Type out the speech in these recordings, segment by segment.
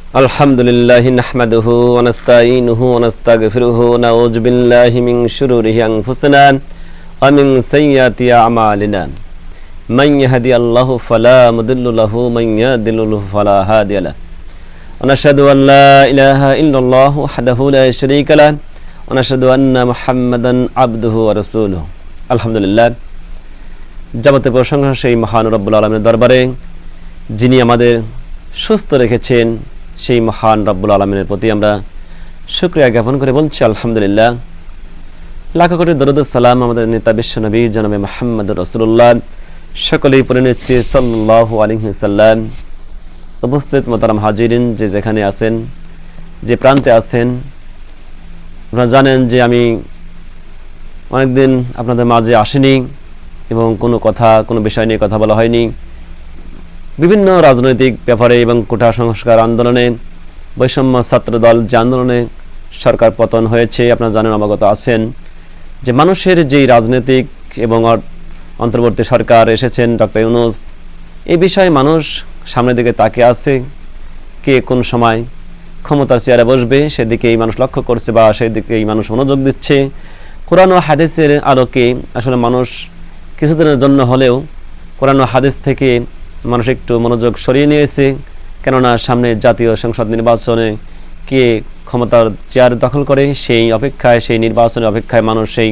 আলহামদুলিল্লাহি নাহমাদুহু ওয়া নাস্তাঈনুহু ওয়া নাস্তাগফিরুহু ওয়া নাউযু বিল্লাহি মিন শুরুরি আনফুসিনা ওয়া মিন সাইয়্যাতি আমালিনা মান ইয়াহদিহিল্লাহু ফালা মুদিল্লা লাহু ওয়া মান ইউদ্লিলহু ফালা হাদিয়া লাহু ওয়া নাশহাদু আন লা ইলাহা ইল্লাল্লাহু ওয়াহদাহু লা শারীকা লাহু ওয়া নাশহাদু আন্না মুহাম্মাদান আবদুহু ওয়া রাসূলুহু। আলহামদুলিল্লাহ, যাবতীয় প্রশংসা সেই মহান রব্বুল আলামিনের দরবারে, যিনি আমাদের সুস্থ রেখেছেন। সেই মহান রব্বুল আলামিনের প্রতি আমরা শুকরিয়া জ্ঞাপন করে বলছি আলহামদুলিল্লাহ। লাখো কোটি দরুদ সালাম আমাদের নেতা বিশ্বনবী জনাবে মুহাম্মদুর রাসূলুল্লাহ সকলেই পড়ে নিচ্ছি সাল্লাল্লাহু আলাইহি ওয়াসাল্লাম। উপস্থিত মোহতারাম হাজিরিন, যে যেখানে আছেন, যে প্রান্তে আছেন, আপনারা জানেন যে আমি অনেকদিন আপনাদের মাঝে আসিনি এবং কোনো বিষয় নিয়ে কথা বলা হয়নি। বিভিন্ন রাজনৈতিক ব্যাপারে এবং কোটা সংস্কার আন্দোলনে, বৈষম্য ছাত্র দল যে আন্দোলনে সরকার পতন হয়েছে, আপনারা জানেন, অবগত আছেন যে মানুষের যেই রাজনৈতিক এবং অন্তর্বর্তী সরকার এসেছেন ডক্টর ইউনূস, এই বিষয়ে মানুষ সামনের দিকে তাকিয়ে আছে। কে কোন সময় ক্ষমতার চেয়ারে বসবে সেদিকেই মানুষ লক্ষ্য করছে বা সেই দিকেই মানুষ মনোযোগ দিচ্ছে। কোরআন ও হাদিসের আলোকে আসলে মানুষ কিছুদিনের জন্য হলেও কোরআন ও হাদিস থেকে মানুষ একটু মনোযোগ সরিয়ে নিয়েছে। কেননা সামনে জাতীয় সংসদ নির্বাচনে কে ক্ষমতার চেয়ার দখল করে সেই অপেক্ষায়, সেই নির্বাচনের অপেক্ষায় মানুষ সেই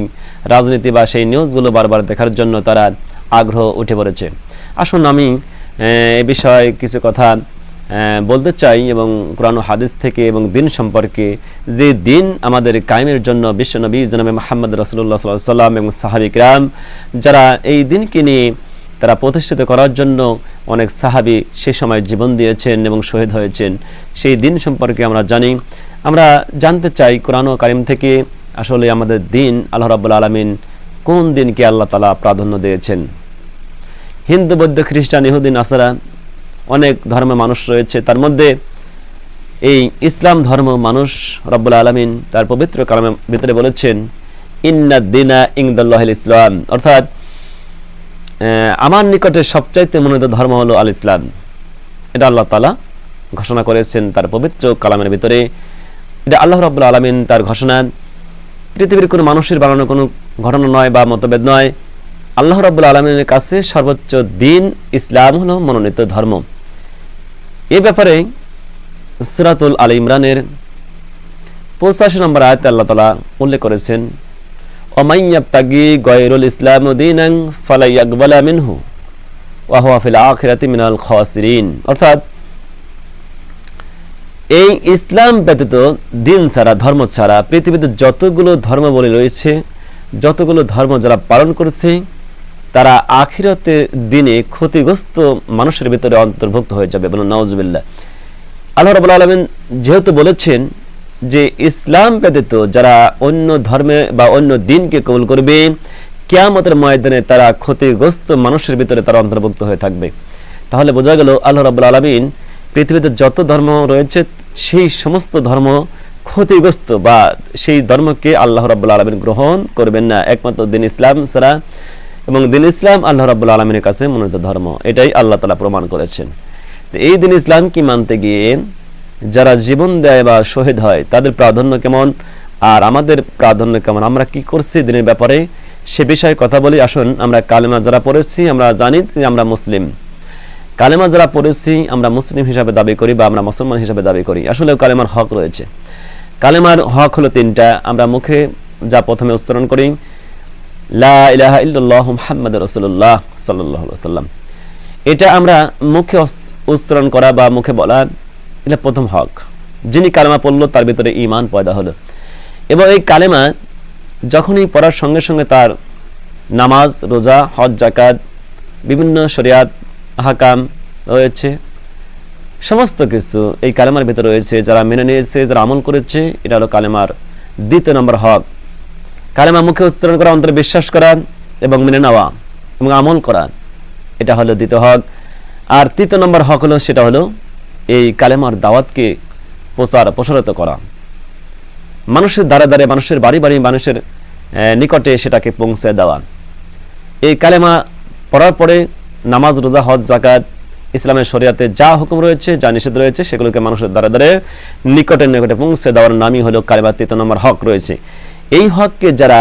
রাজনীতি বা সেই নিউজগুলো বারবার দেখার জন্য তারা আগ্রহ উঠে পড়েছে। আসুন আমি এ বিষয়ে কিছু কথা বলতে চাই এবং কোরআন ও হাদিস থেকে এবং দিন সম্পর্কে, যে দিন আমাদের কায়েমের জন্য বিশ্বনবী জনাবে মুহাম্মদ রাসূলুল্লাহ সাল্লাল্লাহু আলাইহি ওয়াসাল্লাম এবং সাহাবী কিরাম যারা এই দিনকে নিয়ে তারা প্রতিষ্ঠিত করার জন্য অনেক সাহাবী সে সময় জীবন দিয়েছেন এবং শহীদ হয়েছেন, সেই দিন সম্পর্কে আমরা জানি। আমরা জানতে চাই কোরআন ও কারিম থেকে আসলে আমাদের দিন আল্লাহ রাব্বুল আলামিন কোন দিনকে আল্লাহ তাআলা প্রাধান্য দিয়েছেন। হিন্দু, বৌদ্ধ, খ্রিস্টান, ইহুদি, নাসারা অনেক ধর্মের মানুষ রয়েছে, তার মধ্যে এই ইসলাম ধর্ম মানুষ রব্বুল আলামিন তার পবিত্র কালামের ভিতরে বলেছেন ইন্নাদ দীনা ইনদাল্লাহিল ইসলাম, অর্থাৎ আমার নিকটে সবচাইতে মনোনীত ধর্ম হলো আল ইসলাম। এটা আল্লাহ তাআলা ঘোষণা করেছেন তার পবিত্র কালামের ভিতরে। এটা আল্লাহ রাব্বুল আলামিন তার ঘোষণা, পৃথিবীর কোনো মানুষের বানানো কোনো ঘটনা নয় বা মতভেদ নয়। আল্লাহ রাব্বুল আলামিনের কাছে সর্বোচ্চ দিন ইসলাম হলো মনোনীত ধর্ম। এই ব্যাপারে সূরাতুল আল ইমরানের 85 নম্বর আয়াতে আল্লাহ তাআলা উল্লেখ করেছেন ওয়ামান ইয়াবতাগি গায়রুল ইসলাম দীনান ফালা ইয়াকবালা মিনহু ওয়া হুয়া ফিল আখিরাতি মিনাল খাসিরিন, অর্থাৎ এই ইসলাম ব্যতীত দিন ছাড়া, ধর্ম ছাড়া পৃথিবীতে যতগুলো ধর্মাবলী রয়েছে, যতগুলো ধর্ম যারা পালন করেছে, তারা আখিরাতে দিনে ক্ষতিগ্রস্ত মানুষের ভিতরে অন্তর্ভুক্ত হয়ে যাবে। বলুন নাউজুবিল্লাহ। আল্লাহ রাব্বুল আলামিন যেহেতু বলেছেন যে ইসলাম ব্যতীত যারা অন্য ধর্মে বা অন্য দিনকে কবুল করবে, কিয়ামতের ময়দানে তারা ক্ষতিগ্রস্ত মানুষের ভিতরে তারা অন্তর্ভুক্ত হয়ে থাকবে, তাহলে বোঝা গেল আল্লাহ রাব্বুল আলামিন পৃথিবীতে যত ধর্ম রয়েছে সেই সমস্ত ধর্ম ক্ষতিগ্রস্ত বা সেই ধর্মকে আল্লাহ রাব্বুল আলামিন গ্রহণ করবেন না, একমাত্র দিন ইসলাম ছাড়া। এবং দিন ইসলাম আল্লাহ রাব্বুল আলামিনের কাছে মনোনীত ধর্ম, এটাই আল্লাহ তাআলা প্রমাণ করেছেন। তো এই দিন ইসলাম কি মানতে গিয়ে যারা জীবন দেয় বা শহীদ হয় তাদের প্রাধান্য কেমন আর আমাদের প্রাধান্য কেমন, আমরা কি করছি দিনের ব্যাপারে, সে বিষয়ে কথা বলি। আসুন, আমরা কালেমা যারা পড়েছি আমরা জানি যে আমরা মুসলিম। কালেমা যারা পড়েছি আমরা মুসলিম হিসাবে দাবি করি বা আমরা মুসলমান হিসাবে দাবি করি। আসলে কালেমার হক রয়েছে। কালেমার হক হলো তিনটা। আমরা মুখে যা প্রথমে উচ্চারণ করি লা ইলাহা ইল্লাল্লাহু মুহাম্মাদুর রাসূলুল্লাহ সাল্লাল্লাহু আলাইহি ওয়াসাল্লাম, এটা আমরা মুখে উচ্চারণ করা বা মুখে বলা, এটা প্রথম হক। যিনি কালেমা পড়লো তার ভিতরে ঈমান পয়দা হলো এবং এই কালেমা যখনই পড়ার সঙ্গে সঙ্গে তার নামাজ, রোজা, হজ, যাকাত, বিভিন্ন শরিয়াত আহকাম রয়েছে, সমস্ত কিছু এই কালেমার ভিতরে রয়েছে। যারা মেনে নিয়েছে, যারা আমল করেছে, এটা হলো কালেমার দ্বিতীয় নম্বর হক। কালেমা মুখে উচ্চারণ করা, অন্তরে বিশ্বাস করা এবং মেনে নেওয়া এবং আমল করা, এটা হলো দ্বিতীয় হক। আর তৃতীয় নম্বর হক হলো, সেটা হলো এই কালেমার দাওয়াতকে প্রসারিত করা, মানুষের দ্বারে দ্বারে, মানুষের বাড়ি বাড়ি, মানুষের নিকটে সেটাকে পৌঁছে দেওয়া। এই কালেমা পড়ার পরে নামাজ, রোজা, হজ, যাকাত ইসলামের শরিয়াতে যা হুকুম রয়েছে, যা নিষেধ রয়েছে, সেগুলোকে মানুষের দ্বারা দ্বারে নিকটে পৌঁছে দেওয়ার নামই হলো কালেমা। 3 নম্বর হক রয়েছে। এই হককে যারা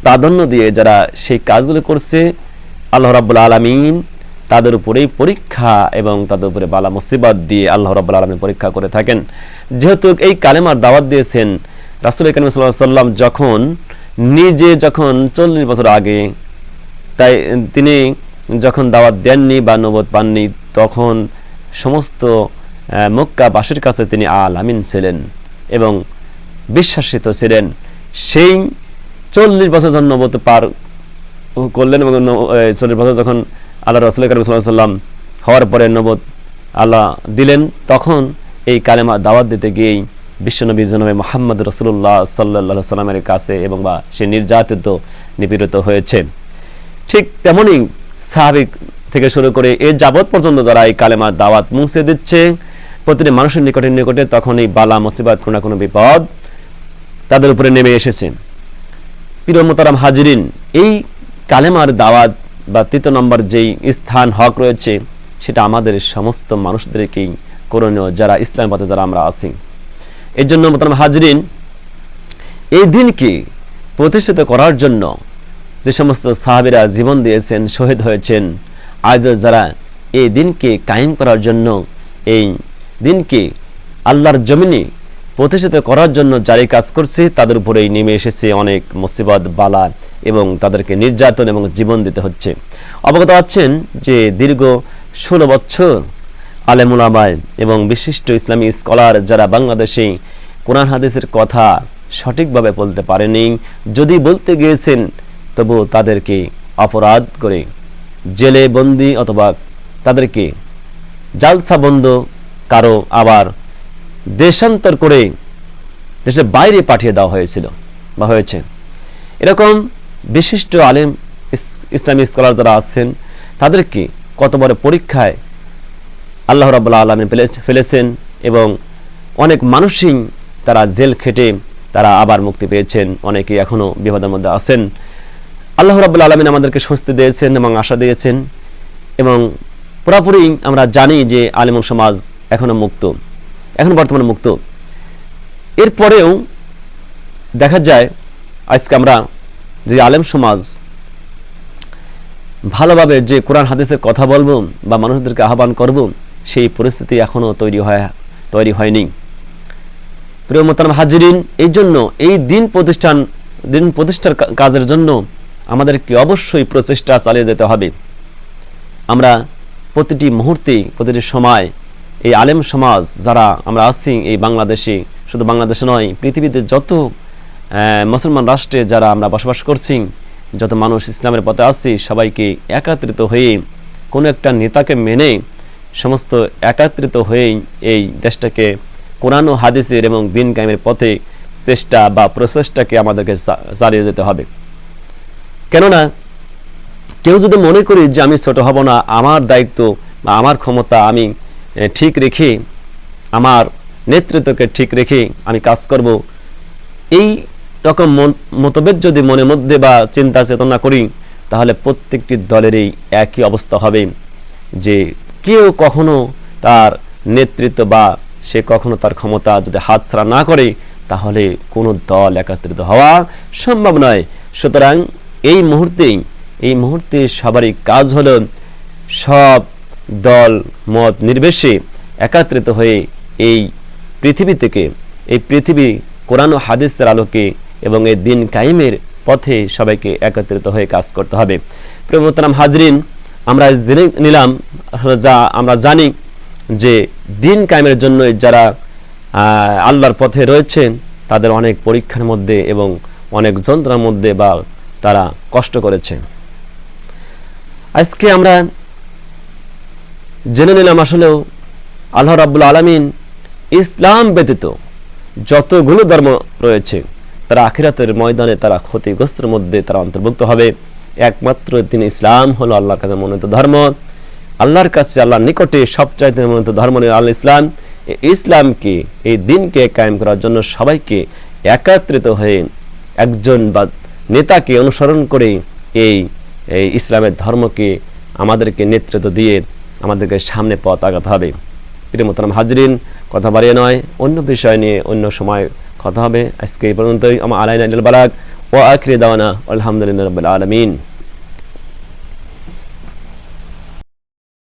প্রাধান্য দিয়ে যারা সেই কাজগুলো করছে, আল্লাহ রাব্বুল আলামিন তাদের উপরেই পরীক্ষা এবং তাদের উপরে বালা মুসিবত দিয়ে আল্লাহ রাব্বুল আলামিন পরীক্ষা করে থাকেন। যেহেতু এই কালেমার দাওয়াত দিয়েছেন রাসূল কারীম সাল্লাল্লাহু আলাইহি ওয়াসাল্লাম, যখন 40 বছর আগে, তাই তিনি যখন দাওয়াত দেননি বা নবুয়ত পাননি, তখন সমস্ত মক্কাবাসীর কাছে তিনি আমিন ছিলেন এবং বিশ্বাসিত ছিলেন। সেই 40 বছর যখন নবুয়ত পার করলেন এবং 40 বছর যখন আল্লাহ রাসূল কারীম সাল্লাল্লাহু আলাইহি ওয়াসাল্লাম হওয়ার পরে নবুয়ত আল্লাহ দিলেন, তখন এই কালেমা দাওয়াত দিতে গিয়েই বিশ্বনবী জনাবে মুহাম্মদ রাসূলুল্লাহ সাল্লাল্লাহু আলাইহি ওয়াসাল্লামের কাছে এবং বা সে নির্যাতিত নিপীড়িত হয়েছে। ঠিক তেমনি সাহাবী থেকে শুরু করে এ যাবৎ পর্যন্ত যারা এই কালেমার দাওয়াত মুছে দিচ্ছে প্রতিটি মানুষের নিকটে, তখন এই বালা মুসিবত, কোনো না কোনো বিপদ তাদের উপরে নেমে এসেছে। প্রিয় মুহতারাম হাজিরিন, এই কালেমার দাওয়াত বা 3 নম্বর যেই স্থান হক রয়েছে, সেটা আমাদের সমস্ত মানুষদেরকেই করণীয়, যারা ইসলামের পথে যারা আমরা আছি। এর জন্য মুহতারাম হাজিরিন, এই দিনকে প্রতিষ্ঠিত করার জন্য যে সমস্ত সাহাবীরা জীবন দিয়েছেন, শহীদ হয়েছেন, আজও যারা এই দিনকে কায়েম করার জন্য, এই দিনকে আল্লাহর জমিনে প্রতিষ্ঠিত করার জন্য যারাই কাজ করছে, তাদের উপরেই নেমে এসেছে অনেক মুসিবত, বালা এবং তাদেরকে নির্যাতন এবং জীবন দিতে হচ্ছে। অবগত আছেন যে দীর্ঘ 16 বছর আলেম উলামা এবং বিশিষ্ট ইসলামী স্কলার যারা বাংলাদেশে কোরআন হাদিসের কথা সঠিকভাবে বলতে পারেনি, যদি বলতে গিয়েছেন তবু তাদেরকে অপরাধ করে জেলে বন্দি অথবা তাদেরকে জালসা বন্ধ, কারো আবার দেশান্তর করে দেশের বাইরে পাঠিয়ে দেওয়া হয়েছিল বা হয়েছে। এরকম বিশিষ্ট আলেম ইসলামী স্কলার যারা আছেন, তাদেরকে কত বড় পরীক্ষায় আল্লাহ রাব্বুল আলামিন ফেলেছেন এবং অনেক মানুষই তারা জেল খেটে তারা আবার মুক্তি পেয়েছেন, অনেকেই এখনো বিপদের মধ্যে আছেন। আল্লাহ রাব্বুল আলামিন আমাদেরকে স্বস্তি দিয়েছেন এবং আশা দিয়েছেন এবং পুরোপুরি আমরা জানি যে আলেম সমাজ এখনো মুক্ত, এখন বর্তমানে মুক্ত। এরপরেও দেখা যায় আজকে আমরা যে আলেম সমাজ ভালোভাবে যে কোরআন হাদিসের কথা বলবো বা মানুষদেরকে আহ্বান করব, সেই পরিস্থিতি এখনো তৈরি হয়নি। প্রিয় মুহতারাম হাজিরিন, এই জন্য এই দিন প্রতিষ্ঠার কাজের জন্য আমাদেরকে অবশ্যই প্রচেষ্টা চালিয়ে যেতে হবে। আমরা প্রতিটি মুহূর্তে, প্রতিটি সময় এই আলেম সমাজ যারা আমরা আছি এই বাংলাদেশে, শুধু বাংলাদেশে নয়, পৃথিবীতে যত মুসলমান রাষ্ট্রে যারা আমরা বসবাস করছি, যত মানুষ ইসলামের পথে আছি, সবাইকে একত্রিত হয়ে কোনো একটা নেতাকে মেনে সমস্ত একত্রিত হয়ে এই দেশটাকে কোরআন ও হাদিসের এবং দিন কায়েমের পথে চেষ্টা বা প্রচেষ্টাকে আমাদেরকে চালিয়ে যেতে হবে। কেননা কেউ যদি মনে করি যে আমি ছোট হব না, আমার দায়িত্ব বা আমার ক্ষমতা আমি ঠিক রেখে, আমার নেতৃত্বকে ঠিক রেখে আমি কাজ করব, এই রকম মতভেদ যদি মনের মধ্যে বা চিন্তা চেতনা করি, তাহলে প্রত্যেকটি দলেরই একই অবস্থা হবে যে কেউ কখনো তার নেতৃত্ব বা সে কখনো তার ক্ষমতা যদি হাতছাড়া না করে, তাহলে কোনো দল একত্রিত হওয়া সম্ভব নয়। সুতরাং এই মুহূর্তে সবারই কাজ হলো সব দল মত নির্বিশেষে একত্রিত হয়ে এই পৃথিবী থেকে, এই পৃথিবী কোরআন ও হাদিসের আলোকে এবং এই দিন কায়েমের পথে সবাইকে একত্রিত হয়ে কাজ করতে হবে। প্রিয় মুহতারাম হাজরিন, আমরা জেনে নিলাম, আমরা জানি যে দিন কায়েমের জন্য যারা আল্লাহর পথে রয়েছেন তাদের অনেক পরীক্ষার মধ্যে এবং অনেক যন্ত্রণার মধ্যে বা তারা কষ্ট করেছে। আজকে আমরা জেনে নিলাম আসলেও আল্লাহ রাব্বুল আলামিন ইসলাম ব্যতীত যতগুলো ধর্ম রয়েছে তারা আখিরাতের ময়দানে তারা ক্ষতিগ্রস্তের মধ্যে তারা অন্তর্ভুক্ত হবে। একমাত্র তিনি ইসলাম হলো আল্লাহর কাছে মনোনীত ধর্ম, আল্লাহর কাছে আল্লাহর নিকটে সবচাইতে মনোনীত ধর্ম আল ইসলাম। ইসলামকে, এই দিনকে কায়েম করার জন্য সবাইকে একত্রিত হয়ে একজন বা নেতাকে অনুসরণ করে এই ইসলামের ধর্মকে আমাদেরকে নেতৃত্ব দিয়ে আমাদেরকে সামনে পথ আগাতে হবে। প্রিয় মোহতারাম হাজরিন, কথা বাড়িয়ে নয়, অন্য বিষয় নিয়ে অন্য সময় কথা হবে। আজকে এই পর্যন্তই। আমার আলাইনা ইল্লাল বালাগ ওয়া আখিরি দাওয়ানা আলহামদুলিল্লাহি রাব্বিল আলামিন।